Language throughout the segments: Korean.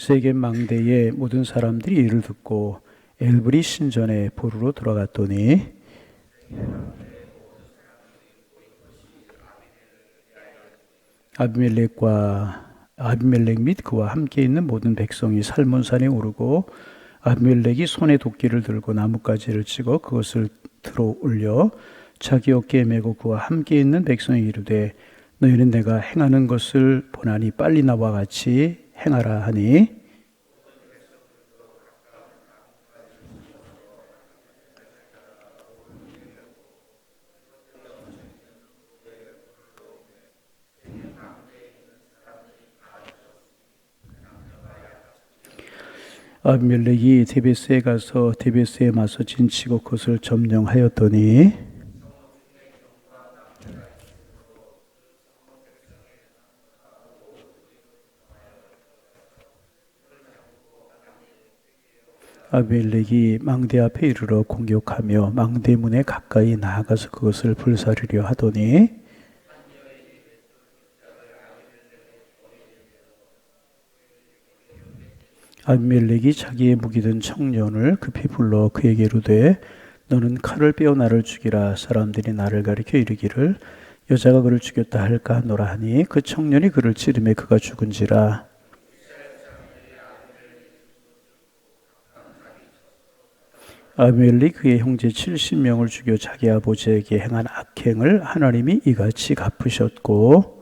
세겜 망대의 모든 사람들이 이를 듣고 엘브리 신전에 보루로 돌아갔더니 아비멜렉 및 그와 함께 있는 모든 백성이 살몬산에 오르고 아비멜렉이 손에 도끼를 들고 나뭇가지를 찍어 그것을 들어 올려 자기 어깨에 메고 그와 함께 있는 백성이 이르되 너희는 내가 행하는 것을 보나니 빨리 나와 같이 행하라 하니 아비멜렉이 데베스에 가서 데베스에 맞서 진치고 그것을 점령하였더니 아비멜렉이 망대 앞에 이르러 공격하며 망대 문에 가까이 나아가서 그것을 불사르려 하더니 아비멜렉이 자기의 무기 든 청년을 급히 불러 그에게 이르되 너는 칼을 빼어 나를 죽이라. 사람들이 나를 가리켜 이르기를 여자가 그를 죽였다 할까 하노라 하니 그 청년이 그를 찌르매 그가 죽은지라. 아비멜렉이 그의 형제 70명을 죽여 자기 아버지에게 행한 악행을 하나님이 이같이 갚으셨고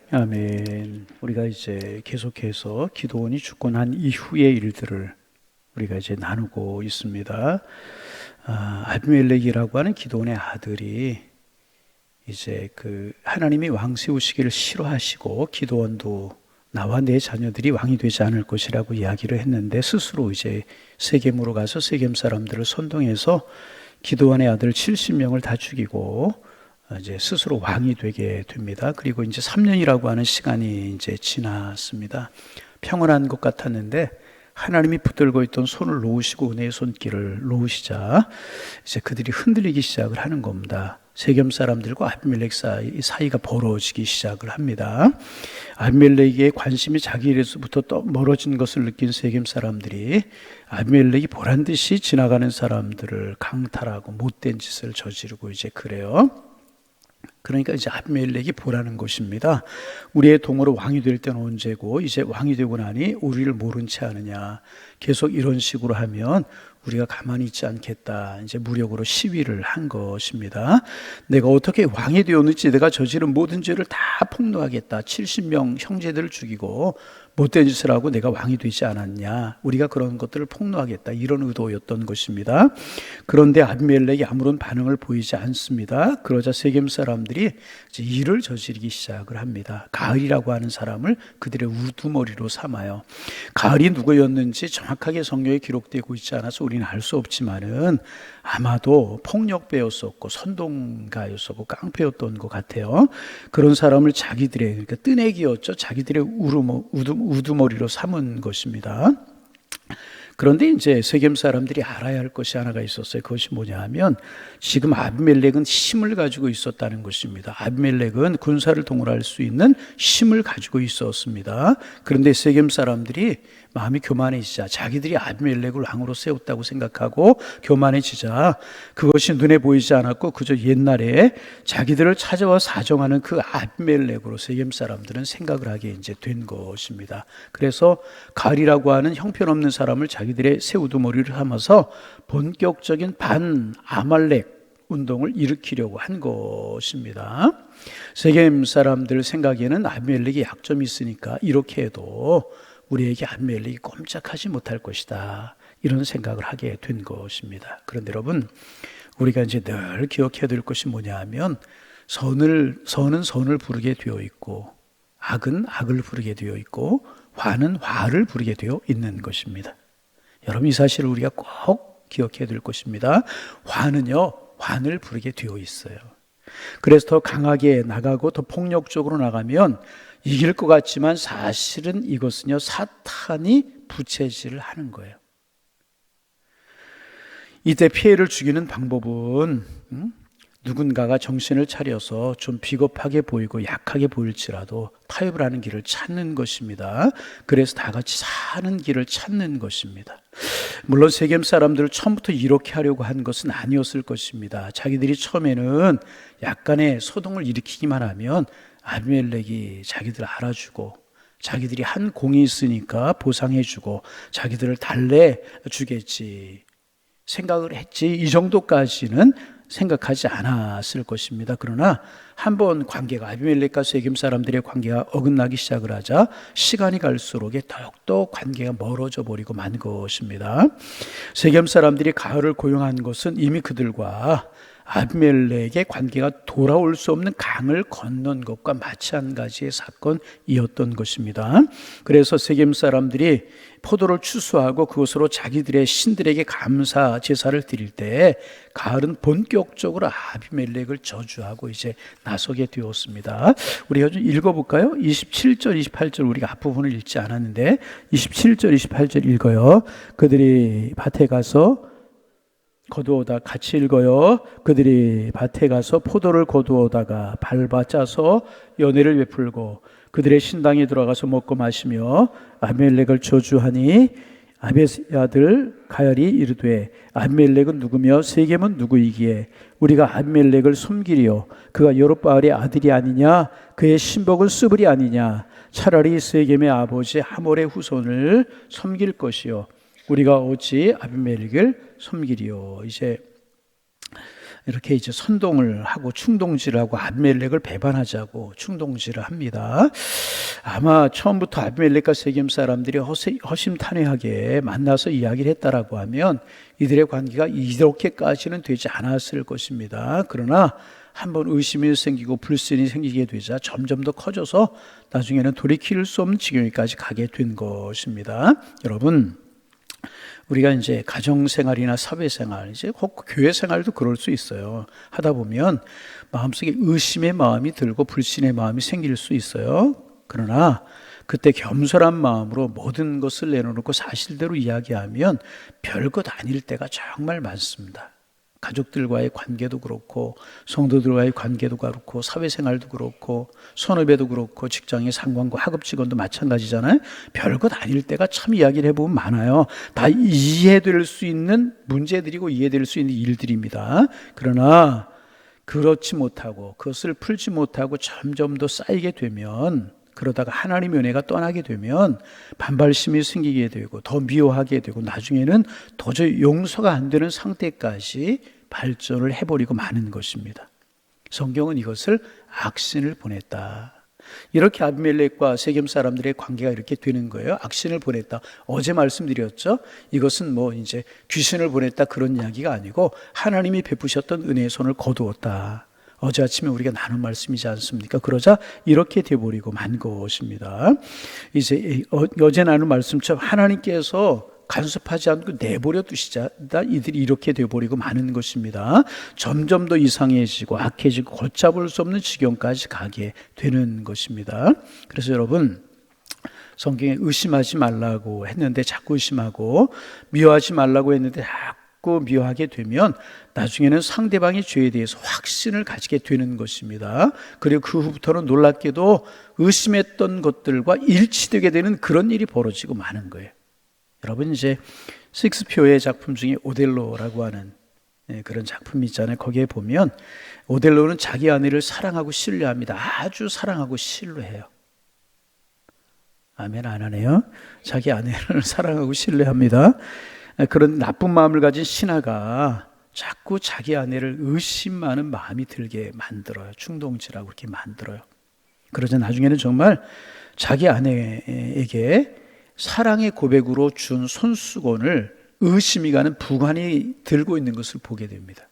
아멘. 우리가 이제 계속해서 기드온이 죽고 난 이후의 일들을 우리가 이제 나누고 있습니다. 아비멜렉이라고 하는 기드온의 아들이 이제 그 하나님이 왕 세우시기를 싫어하시고 기드온도 나와 내 자녀들이 왕이 되지 않을 것이라고 이야기를 했는데 스스로 이제 세겜으로 가서 세겜 사람들을 선동해서 기드온의 아들 70명을 다 죽이고 이제 스스로 왕이 되게 됩니다. 그리고 이제 3년이라고 하는 시간이 이제 지났습니다. 평온한 것 같았는데 하나님이 붙들고 있던 손을 놓으시고 은혜의 손길을 놓으시자 이제 그들이 흔들리기 시작을 하는 겁니다. 세겜 사람들과 아비멜렉 사이가 벌어지기 시작을 합니다. 아비멜렉의 관심이 자기 일에서부터 또 멀어진 것을 느낀 세겜 사람들이 아비멜렉이 보란듯이 지나가는 사람들을 강탈하고 못된 짓을 저지르고 이제 그래요. 그러니까 이제 아비멜렉이 보라는 것입니다. 우리의 동으로 왕이 될 때는 언제고 이제 왕이 되고 나니 우리를 모른 채 하느냐. 계속 이런 식으로 하면 우리가 가만히 있지 않겠다. 이제 무력으로 시위를 한 것입니다. 내가 어떻게 왕이 되었는지 내가 저지른 모든 죄를 다 폭로하겠다. 70명 형제들을 죽이고 못된 짓을 하고 내가 왕이 되지 않았냐. 우리가 그런 것들을 폭로하겠다. 이런 의도였던 것입니다. 그런데 아비멜렉이 아무런 반응을 보이지 않습니다. 그러자 세겜 사람들이 이제 일을 저지르기 시작을 합니다. 가을이라고 하는 사람을 그들의 우두머리로 삼아요. 가을이 누구였는지 정확하게 성경에 기록되고 있지 않아서 우리는 알 수 없지만은 아마도 폭력배였었고 선동가였었고 깡패였던 것 같아요. 그런 사람을 자기들의 그러니까 뜨내기였죠. 자기들의 우두머리로 삼은 것입니다. 그런데 이제 세겜 사람들이 알아야 할 것이 하나가 있었어요. 그것이 뭐냐 하면 지금 아비멜렉은 힘을 가지고 있었다는 것입니다. 아비멜렉은 군사를 동원할 수 있는 힘을 가지고 있었습니다. 그런데 세겜 사람들이 마음이 교만해지자 자기들이 아비멜렉을 왕으로 세웠다고 생각하고 교만해지자 그것이 눈에 보이지 않았고 그저 옛날에 자기들을 찾아와 사정하는 그 아비멜렉으로 세겜 사람들은 생각을 하게 이제 된 것입니다. 그래서 갈이라고 하는 형편없는 사람을 자기들의 새 우두머리를 삼아서 본격적인 반 아말렉 운동을 일으키려고 한 것입니다. 세겜 사람들 생각에는 아비멜렉이 약점이 있으니까 이렇게 해도 우리에게 아비멜렉이 꼼짝하지 못할 것이다. 이런 생각을 하게 된 것입니다. 그런데 여러분, 우리가 이제 늘 기억해야 될 것이 뭐냐 하면 선은 선을 부르게 되어 있고 악은 악을 부르게 되어 있고 화는 화를 부르게 되어 있는 것입니다. 여러분 이 사실을 우리가 꼭 기억해야 될 것입니다. 화는요, 환을 부르게 되어 있어요. 그래서 더 강하게 나가고 더 폭력적으로 나가면 이길 것 같지만 사실은 이것은요 사탄이 부채질을 하는 거예요. 이때 피해를 죽이는 방법은 누군가가 정신을 차려서 좀 비겁하게 보이고 약하게 보일지라도 타협을 하는 길을 찾는 것입니다. 그래서 다 같이 사는 길을 찾는 것입니다. 물론 세겜 사람들을 처음부터 이렇게 하려고 한 것은 아니었을 것입니다. 자기들이 처음에는 약간의 소동을 일으키기만 하면 아비멜렉이 자기들 알아주고 자기들이 한 공이 있으니까 보상해주고 자기들을 달래주겠지 생각을 했지, 이 정도까지는 생각하지 않았을 것입니다. 그러나 한번 관계가, 아비멜렉과 세겜 사람들의 관계가 어긋나기 시작을 하자 시간이 갈수록 더욱더 관계가 멀어져 버리고 만 것입니다. 세겜 사람들이 가을을 고용한 것은 이미 그들과 아비멜렉의 관계가 돌아올 수 없는 강을 건넌 것과 마찬가지의 사건이었던 것입니다. 그래서 세겜 사람들이 포도를 추수하고 그것으로 자기들의 신들에게 감사 제사를 드릴 때 가을은 본격적으로 아비멜렉을 저주하고 이제 나서게 되었습니다. 우리가 좀 읽어볼까요? 27절 28절 우리가 앞부분을 읽지 않았는데 27절 28절 읽어요. 그들이 밭에 가서 거두어다, 같이 읽어요. 그들이 밭에 가서 포도를 거두어다가 밟아 짜서 연회를 베풀고 그들의 신당에 들어가서 먹고 마시며 아비멜렉을 저주하니 아베스의 아들 가열이 이르되 아비멜렉은 누구며 세겜은 누구이기에 우리가 아비멜렉을 숨기리요 그가 여룹바알의 아들이 아니냐 그의 신복은 스불이 아니냐 차라리 세겜의 아버지 하몰의 후손을 섬길 것이요 우리가 어찌 아비멜렉을 섬기리요. 이제 이렇게 이제 선동을 하고 충동질을 하고 아비멜렉을 배반하자고 충동질을 합니다. 아마 처음부터 아비멜렉과 세겜 사람들이 허심탄회하게 만나서 이야기를 했다라고 하면 이들의 관계가 이렇게까지는 되지 않았을 것입니다. 그러나 한번 의심이 생기고 불신이 생기게 되자 점점 더 커져서 나중에는 돌이킬 수 없는 지경까지 가게 된 것입니다. 여러분, 우리가 이제 가정생활이나 사회생활, 이제 혹 교회생활도 그럴 수 있어요. 하다 보면 마음속에 의심의 마음이 들고 불신의 마음이 생길 수 있어요. 그러나 그때 겸손한 마음으로 모든 것을 내려놓고 사실대로 이야기하면 별것 아닐 때가 정말 많습니다. 가족들과의 관계도 그렇고 성도들과의 관계도 그렇고 사회생활도 그렇고 선후배도 그렇고 직장의 상관과 하급 직원도 마찬가지잖아요. 별것 아닐 때가 참 이야기를 해보면 많아요. 다 이해될 수 있는 문제들이고 이해될 수 있는 일들입니다. 그러나 그렇지 못하고 그것을 풀지 못하고 점점 더 쌓이게 되면 그러다가 하나님의 은혜가 떠나게 되면 반발심이 생기게 되고 더 미워하게 되고 나중에는 도저히 용서가 안 되는 상태까지 발전을 해버리고 마는 것입니다. 성경은 이것을 악신을 보냈다. 이렇게 아비멜렉과 세겜 사람들의 관계가 이렇게 되는 거예요. 악신을 보냈다. 어제 말씀드렸죠. 이것은 뭐 이제 귀신을 보냈다 그런 이야기가 아니고 하나님이 베푸셨던 은혜의 손을 거두었다. 어제 아침에 우리가 나눈 말씀이지 않습니까? 그러자 이렇게 되어버리고 만 것입니다. 이제 어제 나눈 말씀처럼 하나님께서 간섭하지 않고 내버려 두시자 이들이 이렇게 되어버리고 마는 것입니다. 점점 더 이상해지고 악해지고 걷잡을 수 없는 지경까지 가게 되는 것입니다. 그래서 여러분, 성경에 의심하지 말라고 했는데 자꾸 의심하고 미워하지 말라고 했는데 자꾸 미워하게 되면 나중에는 상대방의 죄에 대해서 확신을 가지게 되는 것입니다. 그리고 그 후부터는 놀랍게도 의심했던 것들과 일치되게 되는 그런 일이 벌어지고 마는 거예요. 여러분, 이제 셰익스피어의 작품 중에 오델로라고 하는 그런 작품이 있잖아요. 거기에 보면 오델로는 자기 아내를 사랑하고 신뢰합니다. 아주 사랑하고 신뢰해요. 아멘 안 하네요. 자기 아내를 사랑하고 신뢰합니다. 그런 나쁜 마음을 가진 신하가 자꾸 자기 아내를 의심하는 마음이 들게 만들어요. 충동질하고 그렇게 만들어요. 그러자 나중에는 정말 자기 아내에게 사랑의 고백으로 준 손수건을 의심이 가는 부관이 들고 있는 것을 보게 됩니다.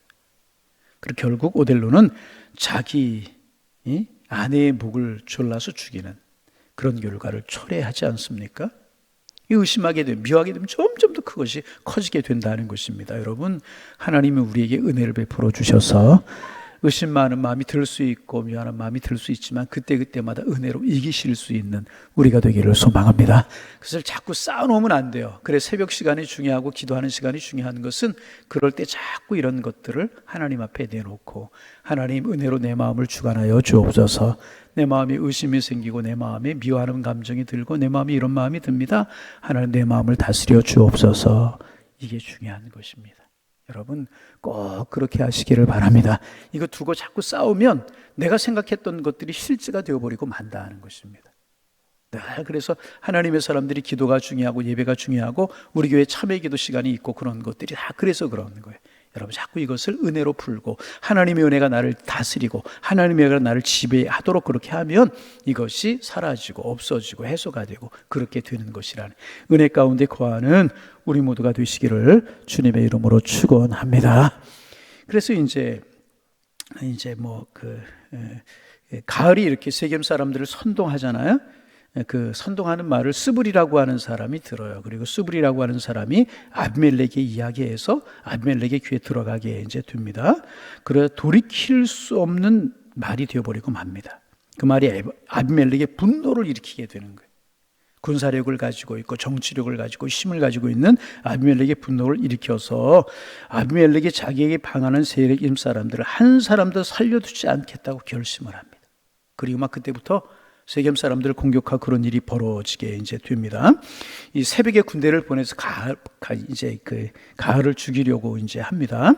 그리고 결국 오델로는 자기 아내의 목을 졸라서 죽이는 그런 결과를 초래하지 않습니까? 의심하게 되면, 미워하게 되면 점점 더 그것이 커지게 된다는 것입니다. 여러분, 하나님은 우리에게 은혜를 베풀어 주셔서 의심 많은 마음이 들 수 있고 미안한 마음이 들 수 있지만 그때그때마다 은혜로 이기실 수 있는 우리가 되기를 소망합니다. 그것을 자꾸 쌓아놓으면 안 돼요. 그래 새벽 시간이 중요하고 기도하는 시간이 중요한 것은 그럴 때 자꾸 이런 것들을 하나님 앞에 내놓고 하나님 은혜로 내 마음을 주관하여 주옵소서. 내 마음에 의심이 생기고 내 마음에 미워하는 감정이 들고 내 마음에 이런 마음이 듭니다. 하나님 내 마음을 다스려 주옵소서. 이게 중요한 것입니다. 여러분 꼭 그렇게 하시기를 바랍니다. 이거 두고 자꾸 싸우면 내가 생각했던 것들이 실제가 되어버리고 만다는 것입니다. 그래서 하나님의 사람들이 기도가 중요하고 예배가 중요하고 우리 교회 참회 기도 시간이 있고 그런 것들이 다 그래서 그런 거예요. 여러분 자꾸 이것을 은혜로 풀고 하나님의 은혜가 나를 다스리고 하나님의 은혜가 나를 지배하도록 그렇게 하면 이것이 사라지고 없어지고 해소가 되고 그렇게 되는 것이라는 은혜 가운데 거하는 우리 모두가 되시기를 주님의 이름으로 축원합니다. 그래서 이제 가을이 이렇게 세겜 사람들을 선동하잖아요. 그 선동하는 말을 스불이라고 하는 사람이 들어요. 그리고 스불이라고 하는 사람이 아비멜렉에 이야기해서 아비멜렉의 귀에 들어가게 이제 됩니다. 그래 돌이킬 수 없는 말이 되어버리고 맙니다. 그 말이 아비멜렉의 분노를 일으키게 되는 거예요. 군사력을 가지고 있고 정치력을 가지고 힘을 가지고 있는 아비멜렉의 분노를 일으켜서 아비멜렉이 자기에게 방하는 세겜 사람들을 한 사람도 살려두지 않겠다고 결심을 합니다. 그리고 막 그때부터 세겜 사람들을 공격하고 그런 일이 벌어지게 이제 됩니다. 이 새벽에 군대를 보내서 가을을 죽이려고 이제 합니다.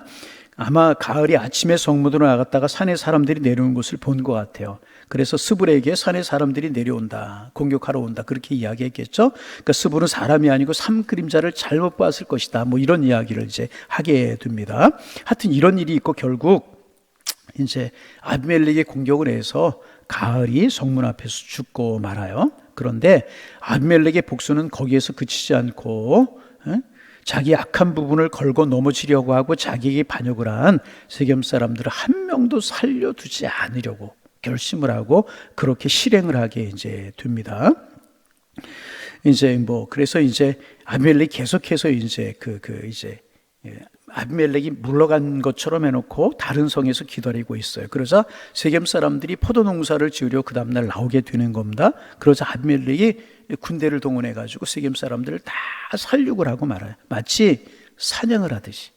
아마 가을이 아침에 성문으로 나갔다가 산에 사람들이 내려오는 것을 본 것 같아요. 그래서 스불에게 산에 사람들이 내려온다, 공격하러 온다 그렇게 이야기했겠죠. 그러니까 스불은 사람이 아니고 삼 그림자를 잘못 봤을 것이다. 뭐 이런 이야기를 이제 하게 됩니다. 하여튼 이런 일이 있고 결국 이제 아비멜렉의 공격을 해서 가을이 성문 앞에서 죽고 말아요. 그런데 아비멜렉의 복수는 거기에서 그치지 않고 자기 악한 부분을 걸고 넘어지려고 하고 자기에게 반역을 한 세겜 사람들을 한 명도 살려두지 않으려고 결심을 하고 그렇게 실행을 하게 이제 됩니다. 그래서 이제 아비멜렉이 계속해서 이제 아비멜렉이 물러간 것처럼 해놓고 다른 성에서 기다리고 있어요. 그러자 세겜 사람들이 포도 농사를 지으려 그 다음날 나오게 되는 겁니다. 그러자 아비멜렉이 군대를 동원해가지고 세겜 사람들을 다 살육을 하고 말아요. 마치 사냥을 하듯이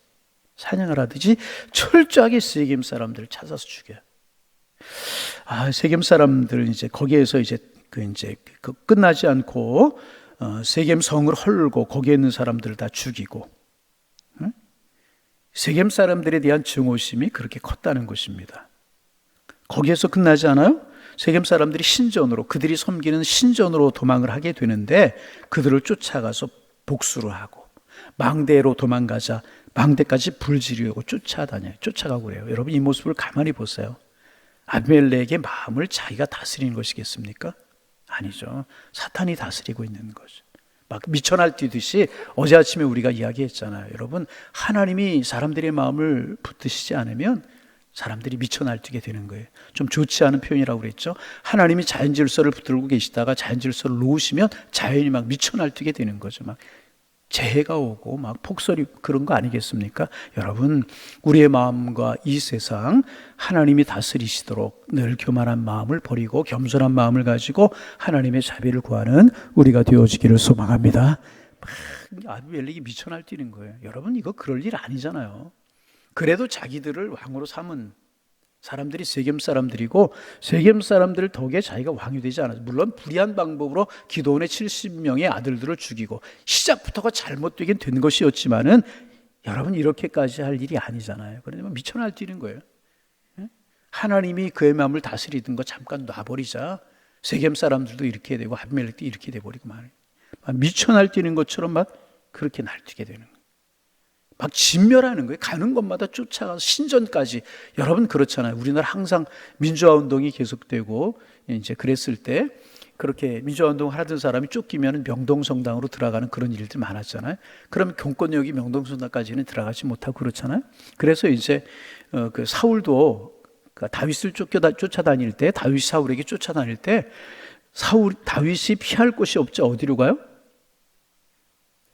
철저하게 세겜 사람들을 찾아서 죽여요. 세겜 사람들 이제 거기에서 끝나지 않고 세겜 성을 헐고 거기에 있는 사람들을 다 죽이고. 세겜 사람들에 대한 증오심이 그렇게 컸다는 것입니다. 거기에서 끝나지 않아요? 세겜 사람들이 신전으로 그들이 섬기는 신전으로 도망을 하게 되는데 그들을 쫓아가서 복수를 하고 망대로 도망가자 망대까지 불지르려고 쫓아가고 그래요. 여러분 이 모습을 가만히 보세요. 아비멜렉의 마음을 자기가 다스리는 것이겠습니까? 아니죠. 사탄이 다스리고 있는 거죠. 막 미쳐 날뛰듯이 어제 아침에 우리가 이야기했잖아요. 여러분 하나님이 사람들의 마음을 붙드시지 않으면 사람들이 미쳐 날뛰게 되는 거예요. 좀 좋지 않은 표현이라고 그랬죠. 하나님이 자연 질서를 붙들고 계시다가 자연 질서를 놓으시면 자연이 막 미쳐 날뛰게 되는 거죠. 막 재해가 오고 막 폭설이 그런 거 아니겠습니까? 여러분 우리의 마음과 이 세상 하나님이 다스리시도록 늘 교만한 마음을 버리고 겸손한 마음을 가지고 하나님의 자비를 구하는 우리가 되어지기를 소망합니다. 아비멜렉이 미쳐 날뛰는 거예요. 여러분 이거 그럴 일 아니잖아요. 그래도 자기들을 왕으로 삼은 사람들이 세겜 사람들이고 세겜 사람들 덕에 자기가 왕이 되지 않았어요. 물론 불의한 방법으로 기드온의 70명의 아들들을 죽이고 시작부터가 잘못되긴 된 것이었지만은 여러분 이렇게까지 할 일이 아니잖아요. 그러면 미쳐 날뛰는 거예요. 하나님이 그의 마음을 다스리던 거 잠깐 놔버리자 세겜 사람들도 이렇게 되고 아비멜렉도 이렇게 돼버리고 말이에요. 미쳐 날뛰는 것처럼 막 그렇게 날뛰게 되는 거예요. 막 진멸하는 거예요. 가는 곳마다 쫓아가서 신전까지. 여러분 그렇잖아요. 우리나라 항상 민주화 운동이 계속되고 이제 그랬을 때 그렇게 민주화 운동을 하던 사람이 쫓기면 명동성당으로 들어가는 그런 일들 많았잖아요. 그러면 경권력이 명동성당까지는 들어가지 못하고 그렇잖아요. 그래서 이제 그 사울도 다윗을 쫓아다닐 때 다윗이 사울에게 쫓아다닐 때 다윗이 피할 곳이 없죠. 어디로 가요?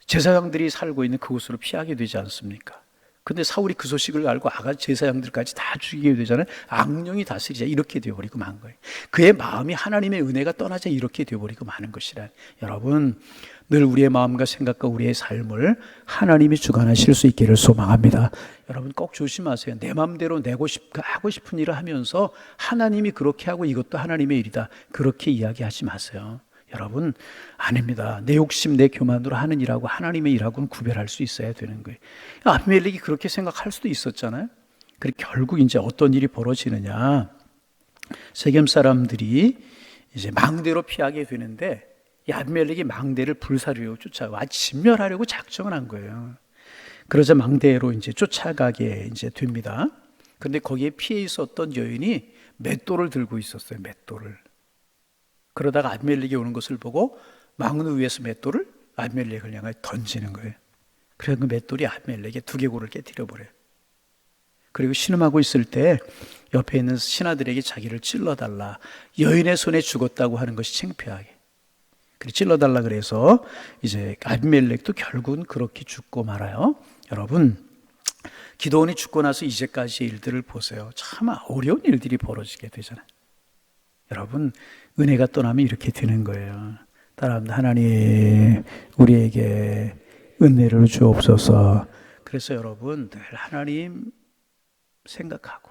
제사장들이 살고 있는 그곳으로 피하게 되지 않습니까? 근데 사울이 그 소식을 알고 아가 제사장들까지 다 죽이게 되잖아요. 악령이 다스리자 이렇게 되어버리고 만 거예요. 그의 마음이 하나님의 은혜가 떠나자 이렇게 되어버리고 마는 것이란. 여러분, 늘 우리의 마음과 생각과 우리의 삶을 하나님이 주관하실 수 있기를 소망합니다. 여러분 꼭 조심하세요. 내 마음대로 하고 싶은 일을 하면서 하나님이 그렇게 하고 이것도 하나님의 일이다, 그렇게 이야기하지 마세요. 여러분, 아닙니다. 내 욕심, 내 교만으로 하는 일하고 하나님의 일하고는 구별할 수 있어야 되는 거예요. 아비멜렉이 그렇게 생각할 수도 있었잖아요. 그리고 결국 이제 어떤 일이 벌어지느냐. 세겜 사람들이 이제 망대로 피하게 되는데, 이 아비멜렉이 망대를 불사르려고 쫓아와 진멸하려고 작정을 한 거예요. 그러자 망대로 이제 쫓아가게 이제 됩니다. 그런데 거기에 피해 있었던 여인이 맷돌을 들고 있었어요. 맷돌을. 그러다가 아비멜렉이 오는 것을 보고 망루 위에서 맷돌을 아비멜렉을 향해 던지는 거예요. 그래서 그 맷돌이 아비멜렉의 두개골을 깨뜨려 버려요. 그리고 신음하고 있을 때 옆에 있는 신하들에게 자기를 찔러달라, 여인의 손에 죽었다고 하는 것이 창피하게, 그리고 찔러달라 그래서 이제 아비멜렉도 결국은 그렇게 죽고 말아요. 여러분, 기드온이 죽고 나서 이제까지의 일들을 보세요. 참 어려운 일들이 벌어지게 되잖아요. 여러분, 은혜가 떠나면 이렇게 되는 거예요. 따라합니다. 하나님, 우리에게 은혜를 주옵소서. 그래서 여러분, 늘 하나님 생각하고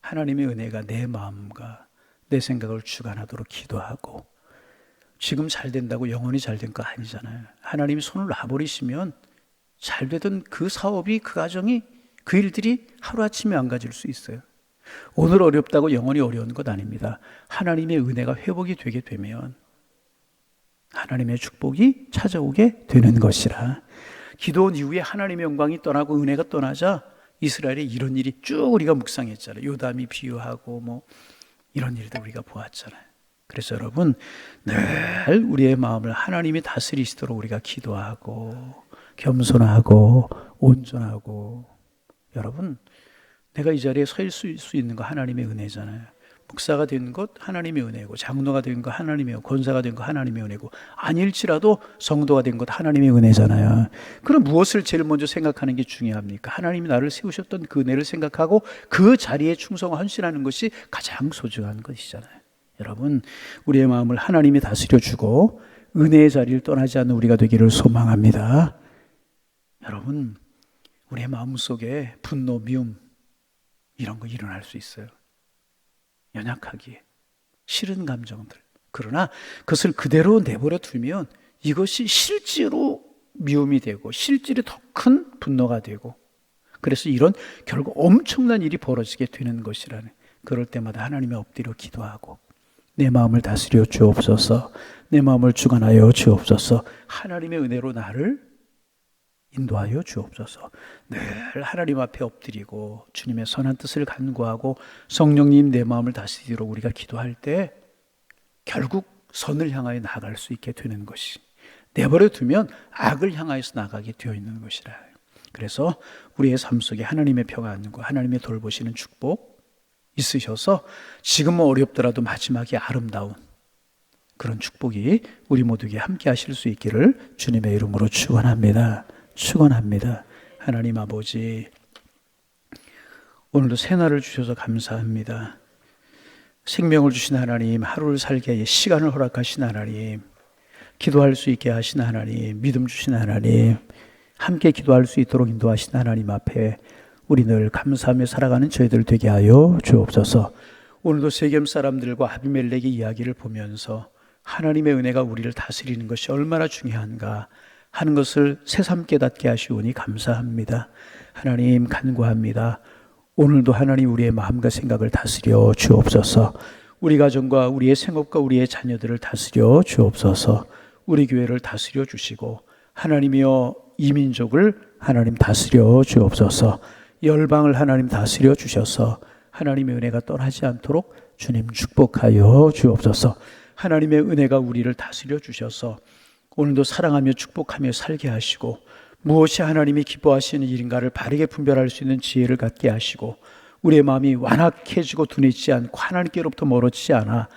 하나님의 은혜가 내 마음과 내 생각을 주관하도록 기도하고, 지금 잘 된다고 영원히 잘 된 거 아니잖아요. 하나님이 손을 놔버리시면 잘 되던 그 사업이, 그 가정이, 그 일들이 하루아침에 망가질 수 있어요. 오늘 어렵다고 영원히 어려운 것 아닙니다. 하나님의 은혜가 회복이 되게 되면 하나님의 축복이 찾아오게 되는 것이라. 기도원 이후에 하나님의 영광이 떠나고 은혜가 떠나자 이스라엘에 이런 일이 쭉 우리가 묵상했잖아요. 요담이 비유하고 뭐 이런 일도 우리가 보았잖아요. 그래서 여러분, 늘 우리의 마음을 하나님이 다스리시도록 우리가 기도하고 겸손하고 온전하고, 여러분, 내가 이 자리에 서 있을 수 있는 거 하나님의 은혜잖아요. 목사가 된 것 하나님의 은혜고, 장로가 된 거 하나님의 은혜고, 권사가 된 거 하나님의 은혜고, 아닐지라도 성도가 된 것 하나님의 은혜잖아요. 그럼 무엇을 제일 먼저 생각하는 게 중요합니까? 하나님이 나를 세우셨던 그 은혜를 생각하고 그 자리에 충성하고 헌신하는 것이 가장 소중한 것이잖아요. 여러분, 우리의 마음을 하나님이 다스려 주고 은혜의 자리를 떠나지 않는 우리가 되기를 소망합니다. 여러분, 우리의 마음속에 분노, 미움 이런 거 일어날 수 있어요. 연약하기에 싫은 감정들. 그러나 그것을 그대로 내버려 두면 이것이 실제로 미움이 되고 실제로 더 큰 분노가 되고, 그래서 이런 결국 엄청난 일이 벌어지게 되는 것이라는. 그럴 때마다 하나님의 엎드려 기도하고, 내 마음을 다스려 주옵소서, 내 마음을 주관하여 주옵소서, 하나님의 은혜로 나를 인도하여 주옵소서. 늘 하나님 앞에 엎드리고 주님의 선한 뜻을 간구하고 성령님 내 마음을 다스리도록 우리가 기도할 때 결국 선을 향하여 나아갈 수 있게 되는 것이, 내버려 두면 악을 향하여서 나가게 되어 있는 것이라. 그래서 우리의 삶 속에 하나님의 평안과 하나님의 돌보시는 축복 있으셔서 지금은 어렵더라도 마지막에 아름다운 그런 축복이 우리 모두에게 함께 하실 수 있기를 주님의 이름으로 축원합니다. 축원합니다. 하나님 아버지, 오늘도 새날을 주셔서 감사합니다. 생명을 주신 하나님, 하루를 살게 하여 시간을 허락하신 하나님, 기도할 수 있게 하신 하나님, 믿음 주신 하나님, 함께 기도할 수 있도록 인도하신 하나님 앞에 우리 늘 감사하며 살아가는 저희들 되게 하여 주옵소서. 오늘도 세겜 사람들과 아비멜렉의 이야기를 보면서 하나님의 은혜가 우리를 다스리는 것이 얼마나 중요한가 하는 것을 새삼 깨닫게 하시오니 감사합니다. 하나님 간구합니다. 오늘도 하나님 우리의 마음과 생각을 다스려 주옵소서. 우리 가정과 우리의 생업과 우리의 자녀들을 다스려 주옵소서. 우리 교회를 다스려 주시고 하나님이여 이 민족을 하나님 다스려 주옵소서. 열방을 하나님 다스려 주셔서 하나님의 은혜가 떠나지 않도록 주님 축복하여 주옵소서. 하나님의 은혜가 우리를 다스려 주셔서 오늘도 사랑하며 축복하며 살게 하시고, 무엇이 하나님이 기뻐하시는 일인가를 바르게 분별할 수 있는 지혜를 갖게 하시고, 우리의 마음이 완악해지고 둔해지지 않고 하나님께로부터 멀어지지 않아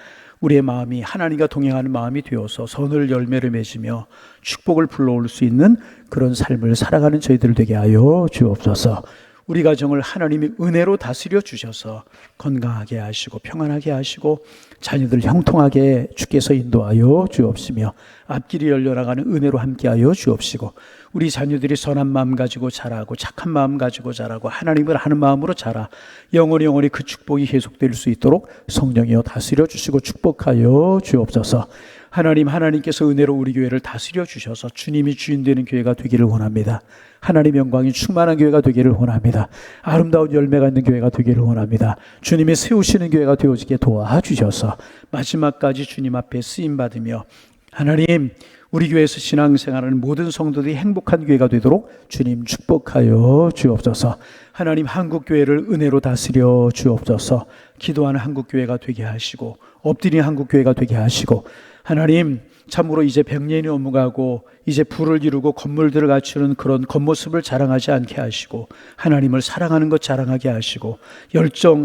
우리의 마음이 하나님과 동행하는 마음이 되어서 선을 열매를 맺으며 축복을 불러올 수 있는 그런 삶을 살아가는 저희들 되게 하여 주옵소서. 우리 가정을 하나님이 은혜로 다스려 주셔서 건강하게 하시고 평안하게 하시고 자녀들 형통하게 주께서 인도하여 주옵시며 앞길이 열려나가는 은혜로 함께하여 주옵시고 우리 자녀들이 선한 마음 가지고 자라고 착한 마음 가지고 자라고 하나님을 아는 마음으로 자라 영원히 그 축복이 계속될 수 있도록 성령이여 다스려 주시고 축복하여 주옵소서. 하나님께서 은혜로 우리 교회를 다스려 주셔서 주님이 주인 되는 교회가 되기를 원합니다. 하나님 영광이 충만한 교회가 되기를 원합니다. 아름다운 열매가 있는 교회가 되기를 원합니다. 주님이 세우시는 교회가 되어지게 도와주셔서 마지막까지 주님 앞에 쓰임받으며 하나님 우리 교회에서 신앙생활하는 모든 성도들이 행복한 교회가 되도록 주님 축복하여 주옵소서. 하나님 한국교회를 은혜로 다스려 주옵소서. 기도하는 한국교회가 되게 하시고 엎드린 한국교회가 되게 하시고 하나님 참으로 이제 백년이 넘어가고 이제 부를 이루고 건물들을 갖추는 그런 겉모습을 자랑하지 않게 하시고 하나님을 사랑하는 것 자랑하게 하시고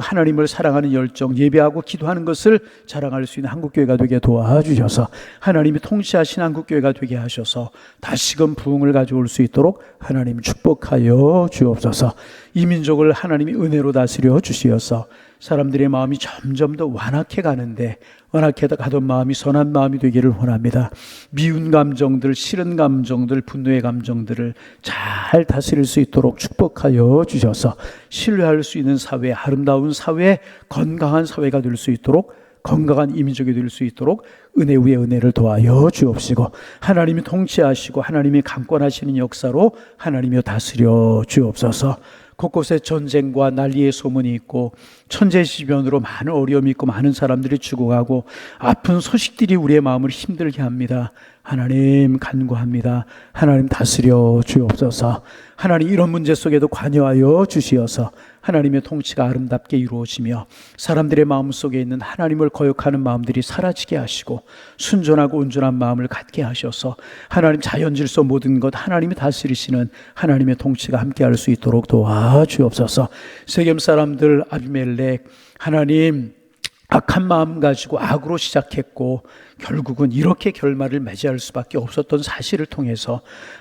하나님을 사랑하는 열정 예배하고 기도하는 것을 자랑할 수 있는 한국교회가 되게 도와주셔서 하나님이 통치하신 한국교회가 되게 하셔서 다시금 부흥을 가져올 수 있도록 하나님 축복하여 주옵소서. 이 민족을 하나님이 은혜로 다스려 주시어서 사람들의 마음이 점점 더 완악해 가는데 완악해 가던 마음이 선한 마음이 되기를 원합니다. 미운 감정들, 싫은 감정들, 분노의 감정들을 잘 다스릴 수 있도록 축복하여 주셔서 신뢰할 수 있는 사회, 아름다운 사회, 건강한 사회가 될 수 있도록 건강한 이민족이 될 수 있도록 은혜 위에 은혜를 더하여 주옵시고 하나님이 통치하시고 하나님이 강권하시는 역사로 하나님이 다스려 주옵소서. 곳곳에 전쟁과 난리의 소문이 있고 천재지변으로 많은 어려움이 있고 많은 사람들이 죽어가고 아픈 소식들이 우리의 마음을 힘들게 합니다. 하나님 간구합니다. 하나님 다스려 주옵소서. 하나님 이런 문제 속에도 관여하여 주시어서 하나님의 통치가 아름답게 이루어지며 사람들의 마음 속에 있는 하나님을 거역하는 마음들이 사라지게 하시고 순전하고 온전한 마음을 갖게 하셔서 하나님 자연질서 모든 것 하나님이 다스리시는 하나님의 통치가 함께할 수 있도록 도와주옵소서. 세겜 사람들 아비멜렉 하나님 악한 마음 가지고 악으로 시작했고 결국은 이렇게 결말을 맞이할 수밖에 없었던 사실을 통해서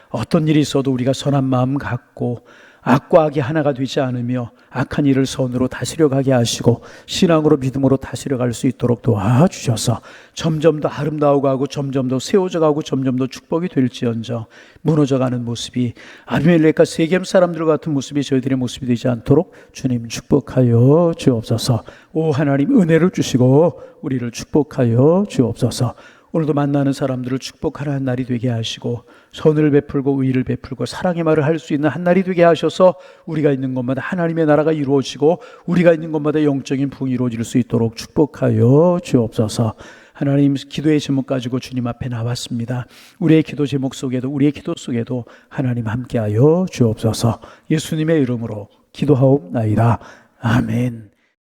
어떤 일이 있어도 우리가 선한 마음 갖고 악과 악이 하나가 되지 않으며 악한 일을 선으로 다스려가게 하시고 신앙으로 믿음으로 다스려갈 수 있도록 도와주셔서 점점 더 아름다워가고 점점 더 세워져가고 점점 더 축복이 될지언정 무너져가는 모습이 아비멜렉과 세겜 사람들 같은 모습이 저희들의 모습이 되지 않도록 주님 축복하여 주옵소서. 오 하나님 은혜를 주시고 우리를 축복하여 주옵소서. 오늘도 만나는 사람들을 축복하는 한 날이 되게 하시고 선을 베풀고 의를 베풀고 사랑의 말을 할 수 있는 한 날이 되게 하셔서 우리가 있는 곳마다 하나님의 나라가 이루어지고 우리가 있는 곳마다 영적인 부흥이 이루어질 수 있도록 축복하여 주옵소서. 하나님 기도의 제목 가지고 주님 앞에 나왔습니다. 우리의 기도 제목 속에도 우리의 기도 속에도 하나님 함께하여 주옵소서. 예수님의 이름으로 기도하옵나이다. 아멘.